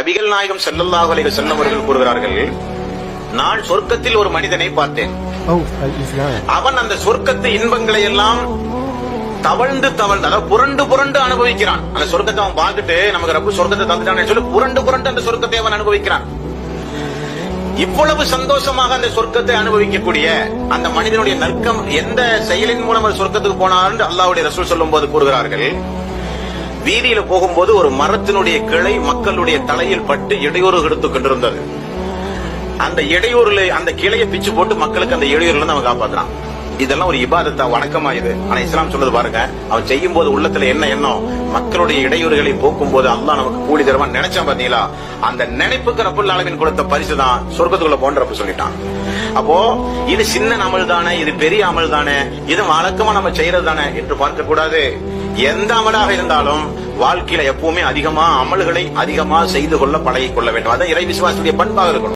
நபிகள் நாயகம் ஸல்லல்லாஹு அலைஹி வஸல்லம் அவர்கள் கூறுகிறார்கள், நான் சொர்க்கத்தில் ஒரு மனிதனை பார்த்தேன். அவன் அந்த சொர்க்கத்து இன்பங்களை எல்லாம் தவழ்ந்து அதாவது புரண்டு அனுபவிக்கிறான். அந்த சொர்க்கத்தை அவன் பார்த்துட்டு, நமக்கு ரப்பு சொர்க்கத்தை தந்துட்டான்னு சொல்லி புரண்டு அந்த சொர்க்கத்தை அவன் அனுபவிக்கிறான். இவ்வளவு சந்தோஷமாக அந்த சொர்க்கத்தை அனுபவிக்கக்கூடிய அந்த மனிதனுடைய நற்கம் எந்த செயலின் மூலம் அந்த சொர்க்கத்துக்கு போனார் அல்லாஹ்வுடைய ரசூல் சொல்லும் போது கூறுகிறார்கள், வீதியில போகும்போது ஒரு மரத்தினுடைய கிளை மக்களுடைய தலையில் பட்டு இடையூறு எடுத்துக் கொண்டிருந்தது. அந்த இடையூறுல அந்த கிளையை பிச்சு போட்டு மக்களுக்கு அந்த இடையூறுல இருந்து அவன் காப்பாத்துறான். இதெல்லாம் ஒரு இபாதத்தா, வணக்கமா இது? ஆனா இஸ்லாம் சொல்றது பாருங்க, அவன் செய்யும் போது உள்ளத்துல என்ன எண்ணம்? மக்களுடைய இடையூறுகளை போக்கும் போது அல்லாஹ் நமக்கு கூலி தருவான் நினைச்சான். பாத்தீங்களா? அந்த நினைப்புக்கு ரப்புல் ஆலமீன் கொடுத்த பரிசு தான் சொர்க்கத்துக்குள்ள போன்ற சொல்லிட்டான். அப்போ இது சின்ன அமல் தானே, இது பெரிய அமல் தானே, இது வழக்கமா நம்ம செய்யறது தானே என்று பார்க்க கூடாது. எந்த அமலாக இருந்தாலும் வாழ்க்கையில எப்பவுமே அதிகமா அமல்களை அதிகமா செய்து கொள்ள பழகிக் கொள்ள வேண்டும். அதான் இறை விசுவாசத்துடைய பண்பாக இருக்கணும்.